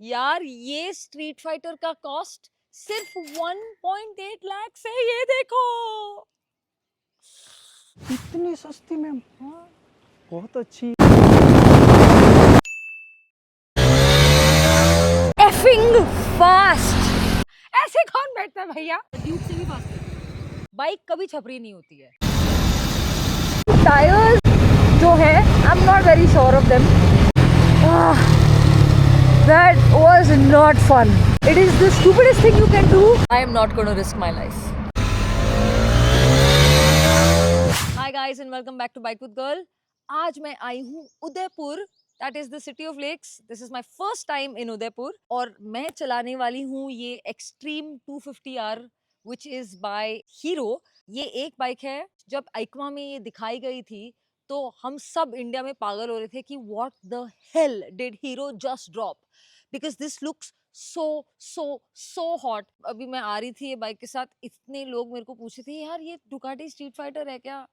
यार ये street fighter का कॉस्ट सिर्फ 1.8 लाख से, ये देखो। इतनी सस्ती में? हाँ। बहुत अच्छी। एफिंग फास्ट, ऐसे कौन बैठता है भैया? ड्यूक से भी फास्ट है। बाइक कभी छपरी नहीं होती है। टायर्स जो है, आई am not very sure of them. That was not fun. It is the stupidest thing you can do. I am not going to risk my life. Hi guys and welcome back to Bike with Girl. आज मैं आई हूँ Udaipur. That is the city of lakes. This is my first time in Udaipur. और मैं चलाने वाली हूँ ये Extreme 250R, which is by Hero. ये एक बाइक है. जब EICMA में ये दिखाई गई थी तो हम सब इंडिया में पागल हो रहे थे कि what the hell did Hero just drop? Because this looks so hot. अभी मैं आ रही थी ये बाइक के साथ, इतने लोग मेरे को पूछे थे यार ये डुकाटी स्ट्रीट फाइटर है क्या?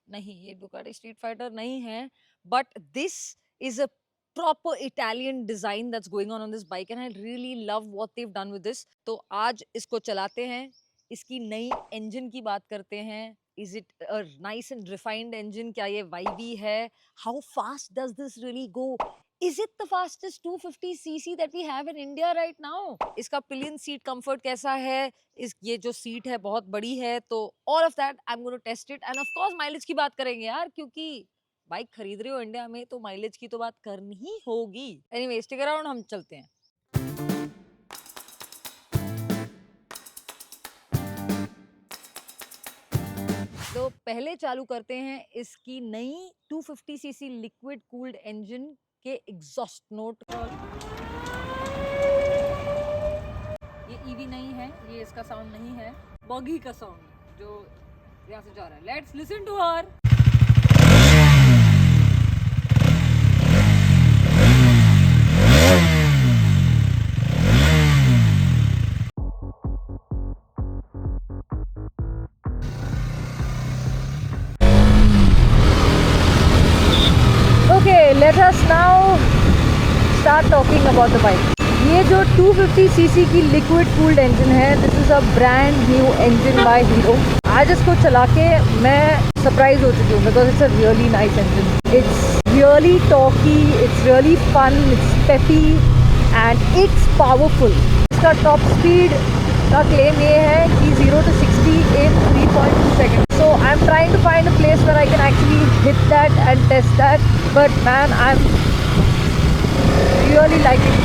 नहीं, ये डुकाटी स्ट्रीट फाइटर नहीं है, but this is a proper Italian design that's going on this bike and I really love what they've done with this. तो आज इसको चलाते हैं, इसकी नई इंजन की बात करते हैं. Is it a nice and refined engine? क्या ये वाइबी है? How fast does this really go? Is it the fastest 250cc that we have in India right now? इसका pillion seat comfort कैसा है? ये जो सीट है बहुत बड़ी है, तो all of that I'm going to test it and of course mileage की बात करेंगे यार, क्योंकि बाइक खरीद रहे हो इंडिया में तो माइलेज की तो बात करनी ही होगी. Anyway, stick around, हम चलते हैं. तो पहले चालू करते हैं इसकी नई 250cc लिक्विड कूल्ड इंजन के एग्जॉस्ट नोट. ये ईवी नहीं है, ये इसका साउंड नहीं है, बॉगी का साउंड जो यहाँ से जा रहा है. Let's listen to her. Let us now start talking about the bike. ये जो 250cc की liquid cooled engine है, this is a brand new engine by Hero. आज इसको चला के मैं surprise हो चुकी हूँ because it's a really nice engine. It's really torquey, it's really fun, it's peppy and it's powerful. इसका top speed का claim ये है कि 0 to 60 in 3.2 seconds. So I'm trying to find a place where I can actually hit that and test that. But man, I'm really liking it.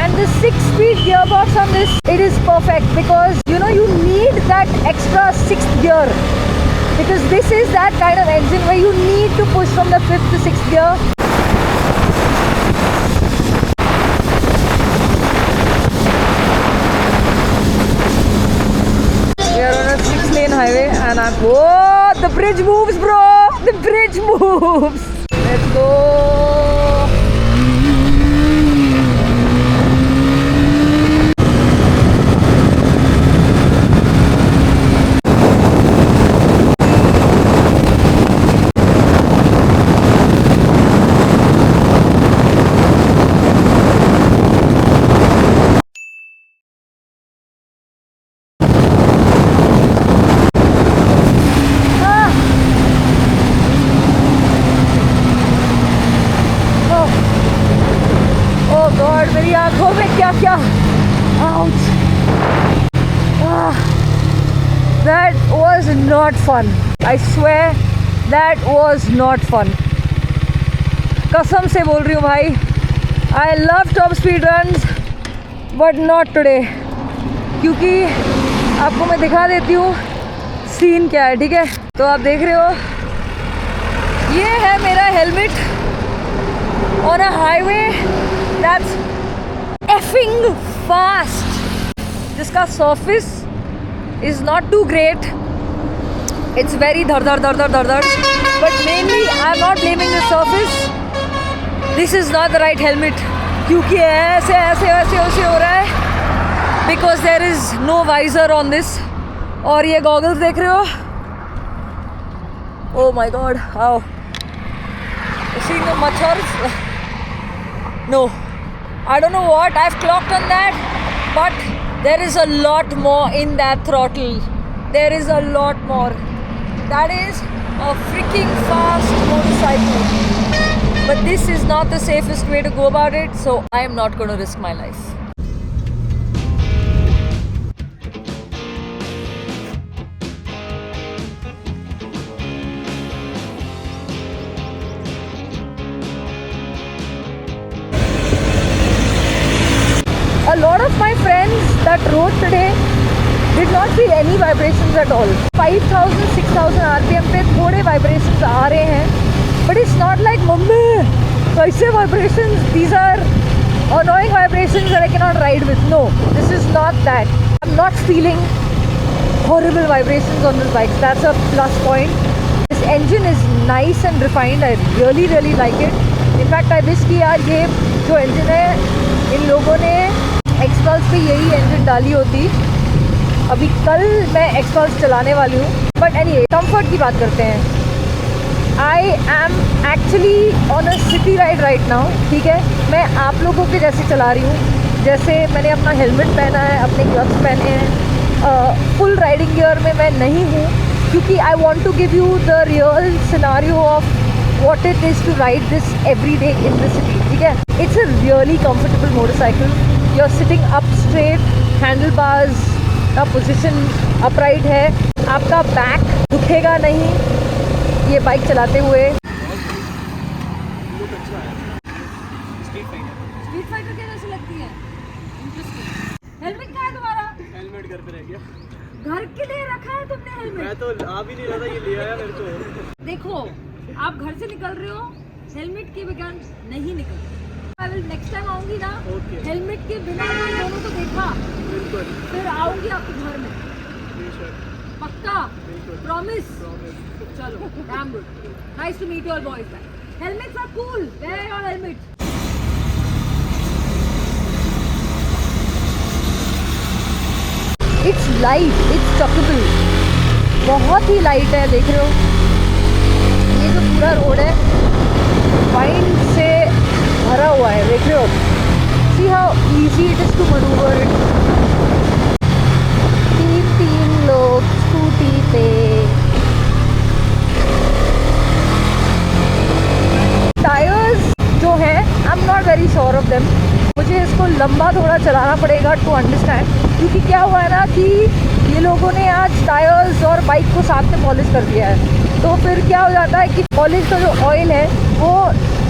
And the 6-speed gearbox on this, it is perfect because you know you need that extra 6th gear. Because this is that kind of engine where you need to push from the 5th to 6th gear. We are on a 6-lane highway and I'm... Whoa! The bridge moves, bro! The bridge moves! Let's go! मेरी आंखों में क्या क्या. Ouch. That was not fun. I swear that was not fun. कसम से बोल रही हूँ भाई. I love top speed runs, but not today. क्योंकि आपको मैं दिखा देती हूँ सीन क्या है, ठीक है? तो आप देख रहे हो, ये है मेरा helmet on a highway that's effing fast. जिसका surface is not too great. It's very dhar. But mainly I'm not blaming the surface. This is not the right helmet. क्योंकि ऐसे हो रहा है. Because there is no visor on this. और ये goggles देख रहे हो? Oh my god, how? You seeing the machars? No, I don't know what I've clocked on that, but there is a lot more in that throttle. There is a lot more. That is a freaking fast motorcycle. But this is not the safest way to go about it, so I am not going to risk my life. A lot of my friends that rode today did not feel any vibrations at all. 5000, 6000 RPM पे थोड़े vibrations आ रहे हैं, but it's not like mummy कैसे vibrations? These are annoying vibrations that I cannot ride with. No, this is not that. I'm not feeling horrible vibrations on this bike. That's a plus point. This engine is nice and refined. I really like it. In fact, I wish कि यार ये जो engine है, इन लोगों ने XPulse पे यही engine डाली होती. अभी कल मैं एक्सपल्स चलाने वाली हूँ. बट एनीवे, कंफर्ट की बात करते हैं. I am actually on a city ride right now. ठीक है, मैं आप लोगों के जैसे चला रही हूँ. जैसे मैंने अपना हेलमेट पहना है, अपने ग्लव्स पहने हैं. फुल राइडिंग गियर में मैं नहीं हूँ, क्योंकि I want to give you the real scenario of what it is to ride this every day in the city. ठीक है, it's a really comfortable motorcycle. You're sitting up straight, handlebars का position upright है, आपका back दुखेगा नहीं ये bike चलाते हुए. Street fighter क्या जैसी लगती है? इंटरेस्टिंग. हेलमेट कहाँ है तुम्हारा? हेलमेट घर पे रह गया. घर के लिए रखा है तुमने हेलमेट? मैं तो आ भी नहीं रहा था, ये ले आया मेरे को. देखो, आप घर से निकल रहे हो, हेलमेट के बगैर नहीं निकल. आई विल नेक्स्ट टाइम आऊंगी ना, हेलमेट के बिना हम दोनों को देखा, बिल्कुल फिर आऊंगी आपके घर में. पक्का? प्रॉमिस? चलो, damn good. Nice to meet you all boys. Helmets are cool. Where are your helmets? It's light, it's chokable. बहुत ही लाइट है. देख रहे हो ये जो पूरा रोड है वाइन से भरा हुआ है. देख रहे हो, see how easy it is to manoeuvre. तीन लोग स्कूटी पे. टायर्स जो हैं, I am not very sure of them. मुझे इसको लंबा थोड़ा चलाना पड़ेगा टू अंडरस्टैंड, क्योंकि क्या हुआ है ना कि ये लोगों ने आज टायर्स और बाइक को साथ में पॉलिश कर दिया है. तो फिर क्या हो जाता है कि पॉलिश का जो ऑयल है वो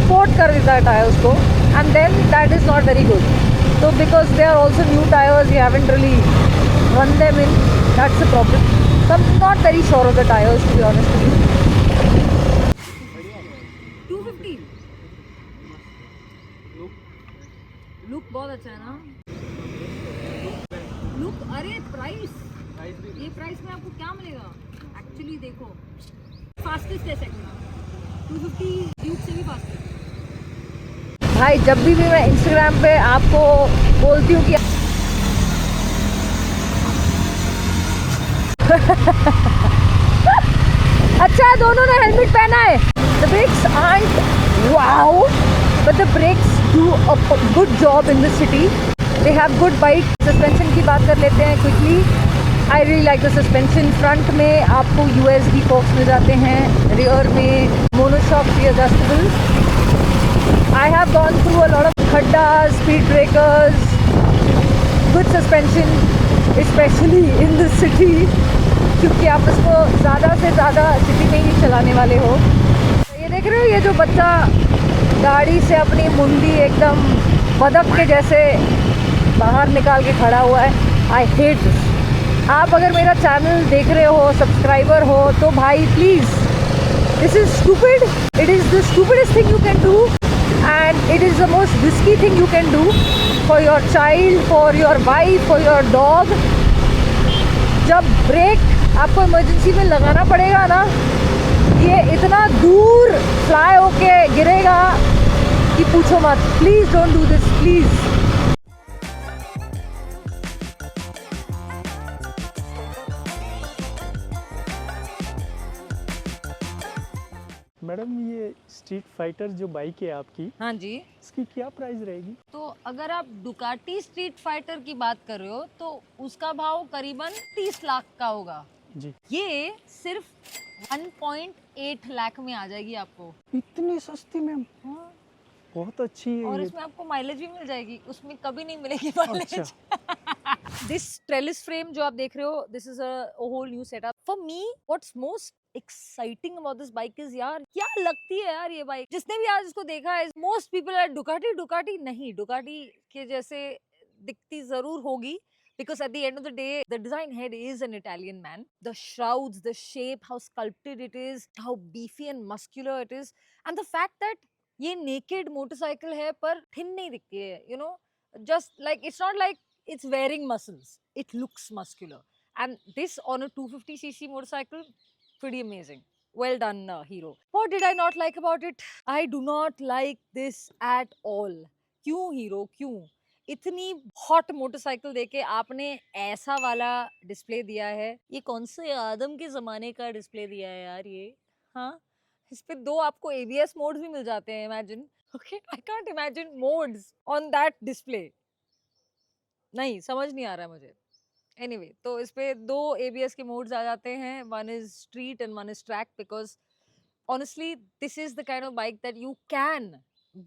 कोट कर देता है टायर्स को, and then that is not very good. तो because they are also new tyres, you haven't really run them in, that's a problem. So I am not very sure of the tyres to be honest with you. 250 look बहुत अच्छा है ना. Look, अरे price, ये price में आपको क्या मिलेगा एक्चुअली? देखो, फास्टेस्ट है सेकंड, 250 ड्यूक से भी फास्टेस्ट. भाई जब भी मैं इंस्टाग्राम पे आपको बोलती हूँ कि अच्छा दोनों ने हेलमेट पहना है. The brakes aren't wow, but the brakes do a good job in the city. They have good bite. Suspension की बात कर लेते हैं quickly. I really like the suspension. Front में आपको USB फोक्स मिल जाते हैं, रियर में monoshock adjustable. I have gone through a lot of खड्डा, speed breakers. Good suspension specially in the city, क्योंकि आप इसको ज़्यादा से ज़्यादा सिटी में ही चलाने वाले हो. ये देख रहे हो, ये जो बच्चा गाड़ी से अपनी मुंडी एकदम बदक के जैसे बाहर निकाल के खड़ा हुआ है. I hate this. आप अगर मेरा चैनल देख रहे हो, सब्सक्राइबर हो, तो भाई please, this is stupid. It is the stupidest thing you can do, and it is the most risky thing you can do for your child, for your wife, for your dog. जब break आपको emergency में लगाना पड़ेगा ना, ये इतना दूर fly होके गिरेगा कि पूछो मत. Please don't do this, please. Madam ये स्ट्रीट फाइटर जो बाइक है आपकी, हाँ जी। इसकी क्या प्राइस रहेगी? तो अगर आप डुकाटी स्ट्रीट फाइटर की बात कर रहे हो तो उसका भाव करीबन 30 लाख का होगा। जी। ये सिर्फ 1.8 लाख में आ जाएगी आपको। इतनी सस्ती मैम, हाँ। बहुत अच्छी है और ये। इसमें आपको माइलेज भी मिल जाएगी, उसमें कभी नहीं मिलेगी माइलेज। दिस ट्रेलिस फ्रेम जो आप देख रहे हो, this is a whole new setup for me. What's most exciting about this bike is यार, क्या लगती है यार ये बाइक। जिसने भी आज इसको देखा है, most people are Ducati Ducati नहीं, डुकाटी के जैसे दिखती जरूर होगी, because at the end of the day the design head is an Italian man. The shrouds, the shape, how sculpted it is, how beefy and muscular it is, and the fact that ये naked motorcycle है पर thin नहीं दिखती है, you know, just like it's not like it's wearing muscles, it looks muscular, and this on a 250cc motorcycle, pretty amazing. Well done, Hero. What did I not like about it? I do not like this at all. क्यों Hero, क्यों इतनी hot motorcycle देके आपने ऐसा वाला display दिया है? ये कौन से आदम के जमाने का डिस्प्ले दिया है यार ये? हाँ, इस पे 2 आपको ABS मोड्स भी मिल जाते हैं, imagine. Okay, I can't imagine modes on that display. नहीं, समझ नहीं आ रहा है मुझे। एनीवे, तो इस पे 2 ABS के मोड्स आ जाते हैं, one is street and one is track, because honestly this is the kind of bike that you can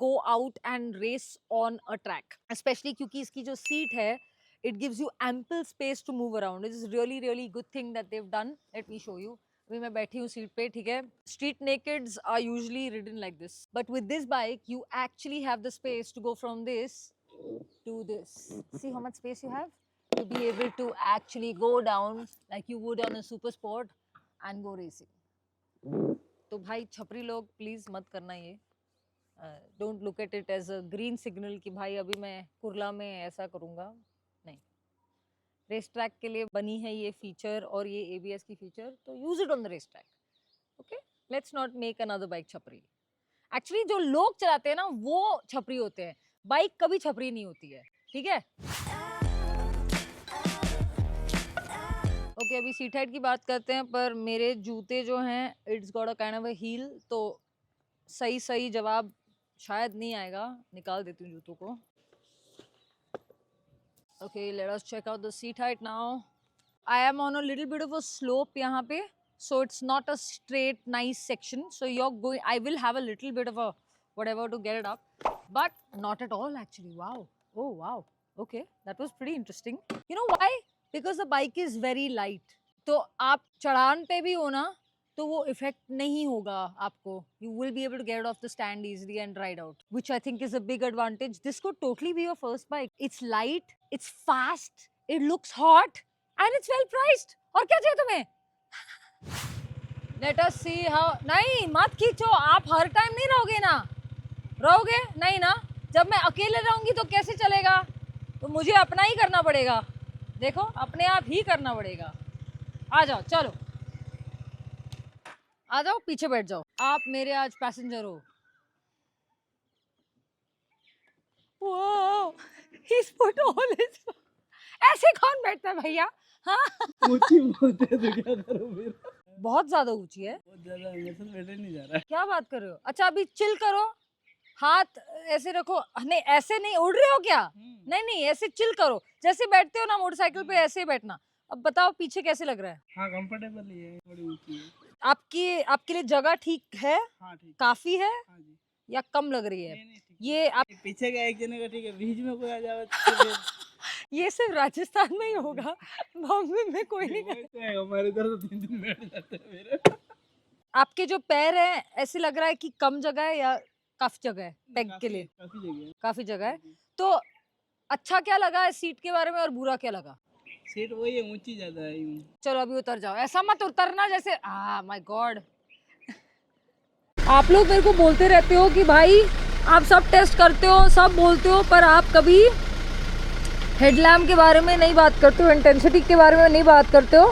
go out and race on a track, especially क्योंकि इसकी जो seat है, it gives you ample space to move around. It is really good thing that they've done. Let me show you. अभी मैं बैठी हूँ seat पे, ठीक है। Street nakeds are usually ridden like this, but with this bike you actually have the space to go from this to this. See how much space you have to be able to actually go down like you would on a super sport and go racing. तो भाई छपरी लोग please मत करना ये, don't look at it as a green signal कि भाई अभी मैं कुर्ला में ऐसा करूँगा। नहीं, रेस ट्रैक के लिए बनी है ये फीचर और ये ABS की फीचर, तो use it on the race track. Okay, let's not make another bike छपरी। एक्चुअली जो लोग चलाते हैं ना वो छपरी होते हैं, बाइक कभी छपरी नहीं होती है, ठीक है। ओके, अभी सीट हाइट की बात करते हैं, पर मेरे जूते जो हैं it's got a kind of a heel, तो सही जवाब शायद नहीं आएगा। निकाल देती हूँ जूतों को। Okay, let us check out the seat height now. I am on a little bit of a slope यहाँ पे, so it's not a straight nice section, so you are going, I will have a little bit of a whatever to get it up, but not at all actually. Wow, oh wow, okay, that was pretty interesting. You know why? Because the bike is very light, तो आप चढ़ान पे भी हो ना तो वो effect नहीं होगा आपको। You will be able to get off the stand easily and ride out, which I think is a big advantage. This could totally be your first bike. It's light, it's fast, it looks hot and it's well priced. और क्या चाहिए तुम्हें? Let us see how. नहीं, मत खींचो, आप हर time नहीं रहोगे ना, रहोगे नहीं ना। जब मैं अकेले रहूंगी तो कैसे चलेगा? तो मुझे अपना ही करना पड़ेगा, देखो अपने आप ही करना पड़ेगा। आ जाओ, चलो आ जाओ, पीछे बैठ जाओ, आप मेरे आज पैसेंजर हो। Wow, he's put all his... ऐसे कौन बैठता है भैया? हाँ, ऊंची बहुत है तो क्या करूं फिर? बहुत ज्यादा ऊंची है, बहुत ज्यादा मेरे से बैठे नहीं जा रहा है। क्या बात कर रहे हो? अच्छा अभी चिल करो, हाथ ऐसे रखो। नहीं ऐसे नहीं, उड़ रहे हो क्या? नहीं, ऐसे चिल करो, जैसे बैठते हो ना मोटरसाइकिल पे ऐसे ही बैठना। अब बताओ पीछे कैसे लग रहा है? हाँ, कंफर्टेबल ही है, थोड़ी ऊंची है। आपके लिए जगह ठीक है? हाँ ठीक, काफी है हाँ जी। या कम लग रही है? नहीं, ठीक है। ये आप पीछे का एक जने का ठीक है, बीच में कोई आ जाए तो फिर ये सिर्फ राजस्थान में ही होगा, बॉम्बे में कोई नहीं कर... तो है, हमारे इधर तो 3 दिन बैठ जाते हैं मेरे। आपके जो पैर हैं ऐसे लग रहा है कि कम जगह है या काफी जगह है पैग के लिए? काफी जगह है। काफी जगह है। तो अच्छा क्या लगा है सीट के बारे में और बुरा क्या लगा? सीट वही है, ऊंची ज्यादा है यूं। चलो अभी उतर जाओ, ऐसा मत उतरना जैसे माय गॉड। आप लोग मेरे को बोलते रहते हो कि भाई आप सब टेस्ट करते हो, सब बोलते हो, पर आप कभी हेडलैम्प के बारे में नहीं बात करते हो, इंटेंसिटी के बारे में नहीं बात करते हो,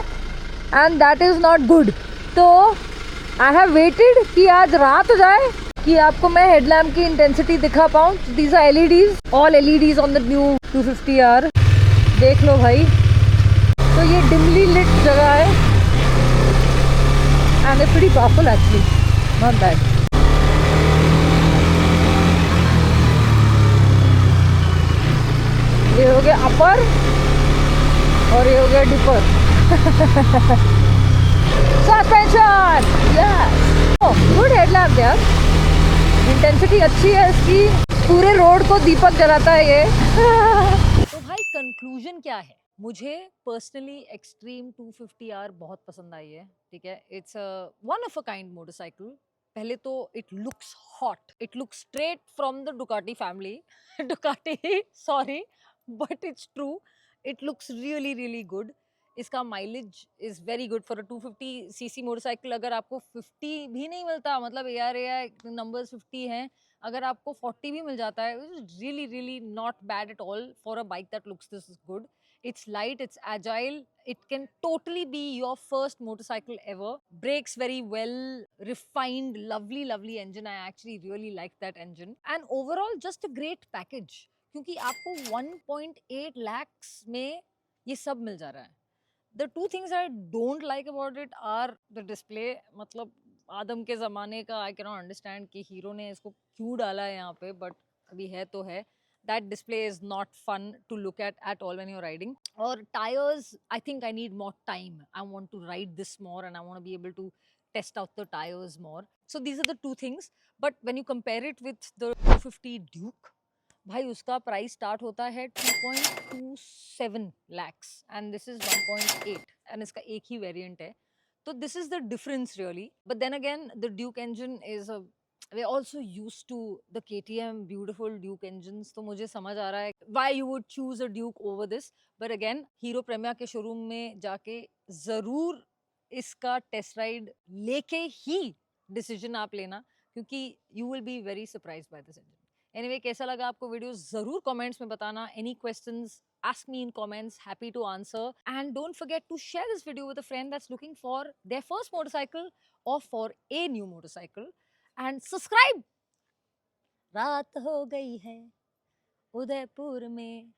and that is not good. तो आई हैव वेटेड कि आज रात हो जाए कि आपको मैं हेडलैम्प की इंटेंसिटी दिखा पाऊँ। These are LEDs, all LEDs on the new 250R। देख लो भाई, तो ये डिमली लिट जगह है and it's pretty powerful actually, not bad. ये हो गया अपर और ये हो गया dipper. Suspension, yes, good headlamp यार, इंटेंसिटी अच्छी है इसकी, पूरे रोड को दीपक जलाता है ये। तो भाई कंक्लूजन क्या है? मुझे पर्सनली एक्सट्रीम 250R बहुत पसंद आई है, ठीक है। It's one of a kind motorcycle. पहले तो it looks hot, it looks straight from the Ducati family. Ducati, sorry, but it's true, it looks really really good. इसका mileage is very good for a 250cc motorcycle. अगर आपको 50 भी नहीं मिलता, मतलब यार नंबर्स 50 हैं, अगर आपको 40 भी मिल जाता है, really really not bad at all for a bike that looks this good. It's light, it's agile, it can totally be your first motorcycle ever. Brakes very well, refined, lovely lovely engine. I actually really like that engine, and overall just a great package, क्योंकि आपको 1.8 lakhs में ये सब मिल जा रहा है। The two things I don't like about it are the display, मतलब आदम के ज़माने का I cannot understand कि हीरो ने इसको क्यों डाला है यहाँ पे, but अभी है तो है। That display is not fun to look at all when you're riding. Or tires, I think I need more time. I want to ride this more and I want to be able to test out the tires more. So these are the two things. But when you compare it with the 250 Duke, भाई उसका price start होता है 2.27 lakhs and this is 1.8 and इसका एक ही variant है। तो this is the difference really. But then again, the Duke engine is a, we're also used to the KTM beautiful Duke engines, तो मुझे समझ आ रहा है why you would choose a Duke over this. But again, Hero Premia के showroom में जाके जरूर इसका टेस्ट राइड लेके ही डिसीजन आप लेना, क्योंकि you will be very surprised by this engine. Anyway, कैसा लगा आपको वीडियो जरूर कमेंट्स में बताना। Any questions, ask me in comments, happy to answer. And don't forget to share this video with a friend that's looking for their first motorcycle or for a new motorcycle. And subscribe. रात हो गई है उदयपुर में।